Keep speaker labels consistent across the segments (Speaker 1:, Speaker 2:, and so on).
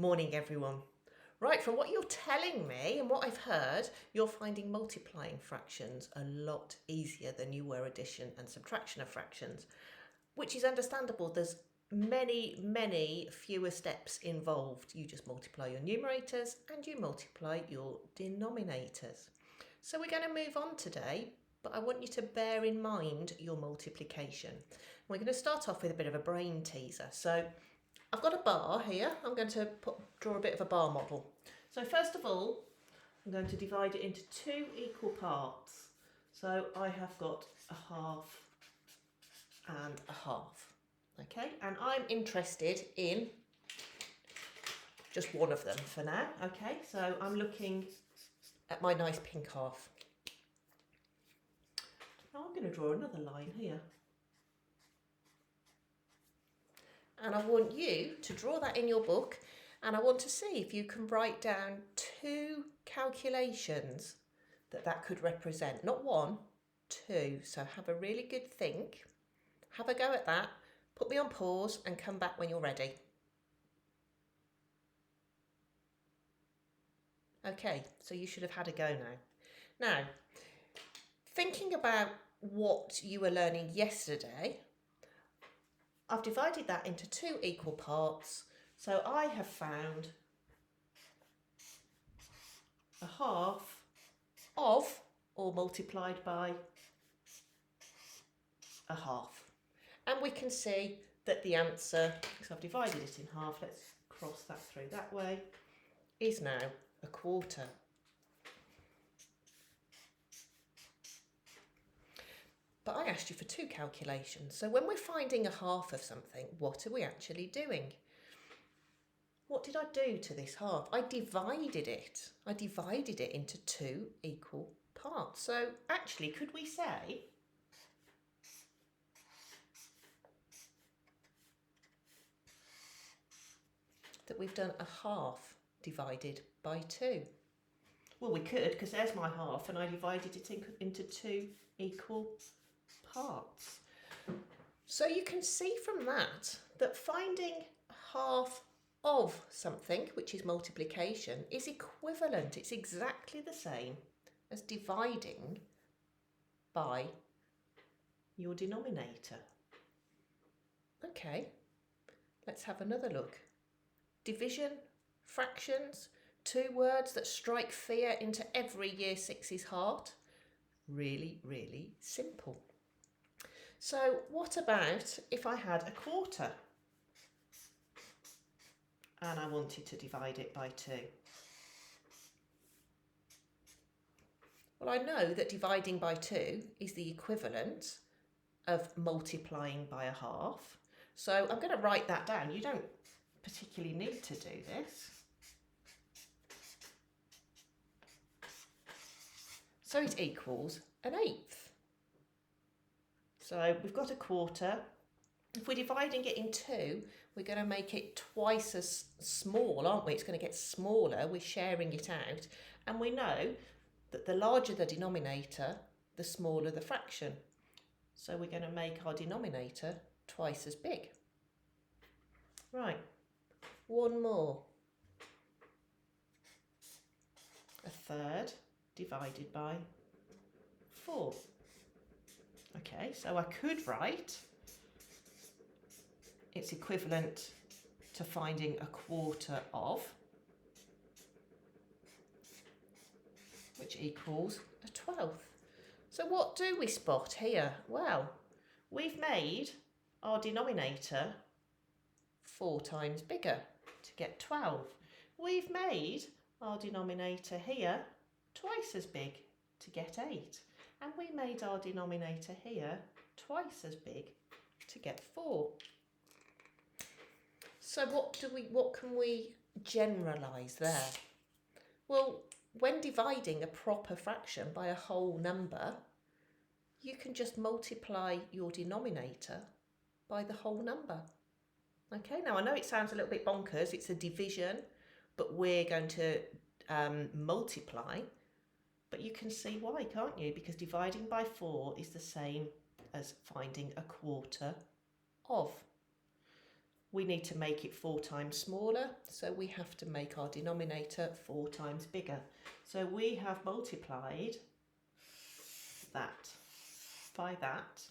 Speaker 1: Morning, everyone. Right, from what you're telling me and what I've heard, you're finding multiplying fractions a lot easier than you were addition and subtraction of fractions, which is understandable. There's many fewer steps involved. You just multiply your numerators and you multiply your denominators. So we're going to move on today, but I want you to bear in mind your multiplication. We're going to start off with a bit of a brain teaser. So I've got a bar here. I'm going to draw a bit of a bar model. So first of all, I'm going to divide it into two equal parts. So I have got a half and a half. Okay, and I'm interested in just one of them for now. Okay, so I'm looking at my nice pink half. Now I'm going to draw another line here. And I want you to draw that in your book, and I want to see if you can write down two calculations that could represent. Not one, two. So have a really good think. Have a go at that. Put me on pause and come back when you're ready. Okay, so you should have had a go now. Now, thinking about what you were learning yesterday, I've divided that into two equal parts. So I have found a half of, or multiplied by, a half. And we can see that the answer, because I've divided it in half, let's cross that through that way, is now a quarter. But I asked you for two calculations. So when we're finding a half of something, what are we actually doing? What did I do to this half? I divided it. I divided it into two equal parts. So actually, could we say that we've done a half divided by two? Well, we could, because there's my half and I divided it into two equal parts. So you can see from that finding half of something, which is multiplication, is equivalent. It's exactly the same as dividing by your denominator. Okay, let's have another look. Division, fractions, two words that strike fear into every year six's heart. Really simple. So what about if I had a quarter and I wanted to divide it by 2? Well, I know that dividing by 2 is the equivalent of multiplying by a half. So I'm going to write that down. You don't particularly need to do this. So it equals an eighth. So we've got a quarter. If we're dividing it in 2, we're going to make it twice as small, aren't we? It's going to get smaller. We're sharing it out. And we know that the larger the denominator, the smaller the fraction. So we're going to make our denominator twice as big. Right, one more. A third divided by 4. Okay, so I could write it's equivalent to finding a quarter of, which equals a 12th. So what do we spot here? Well, we've made our denominator 4 times bigger to get 12. We've made our denominator here twice as big to get 8. And we made our denominator here twice as big to get 4. So what can we generalise there? Well, when dividing a proper fraction by a whole number, you can just multiply your denominator by the whole number. Okay, now I know it sounds a little bit bonkers, it's a division, but we're going to multiply. But you can see why, can't you? Because dividing by 4 is the same as finding a quarter of. we need to make it 4 times smaller, so we have to make our denominator 4 times bigger. So we have multiplied that by that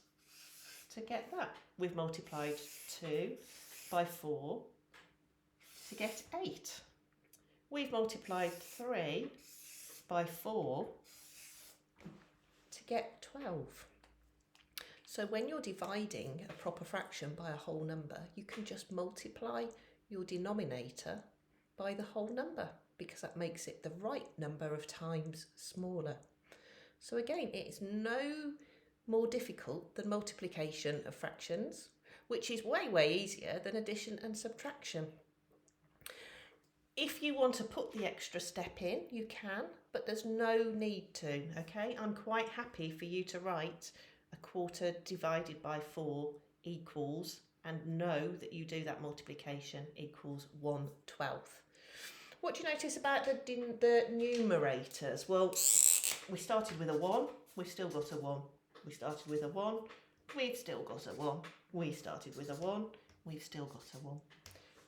Speaker 1: to get that. We've multiplied 2 by 4 to get 8. We've multiplied 3 by 4 to get 12. So when you're dividing a proper fraction by a whole number, you can just multiply your denominator by the whole number, because that makes it the right number of times smaller. So again, it is no more difficult than multiplication of fractions, which is way easier than addition and subtraction. If you want to put the extra step in, you can, but there's no need to, okay? I'm quite happy for you to write a quarter divided by 4 equals, and know that you do that multiplication, equals 1/12. What do you notice about the numerators? Well, we started with a 1, we've still got a 1. We started with a 1, we've still got a 1. We started with a 1, we've still got a 1.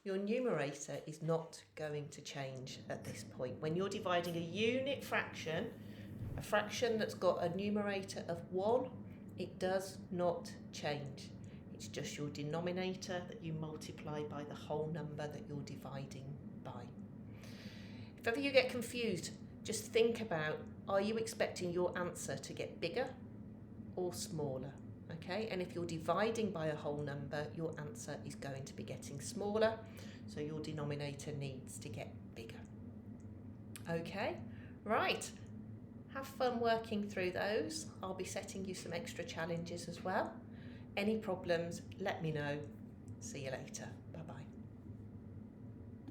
Speaker 1: Your numerator is not going to change at this point. When you're dividing a unit fraction, a fraction that's got a numerator of 1, it does not change. It's just your denominator that you multiply by the whole number that you're dividing by. If ever you get confused, just think about, are you expecting your answer to get bigger or smaller? Okay, and if you're dividing by a whole number, your answer is going to be getting smaller, so your denominator needs to get bigger. Okay, right. Have fun working through those. I'll be setting you some extra challenges as well. Any problems, let me know. See you later.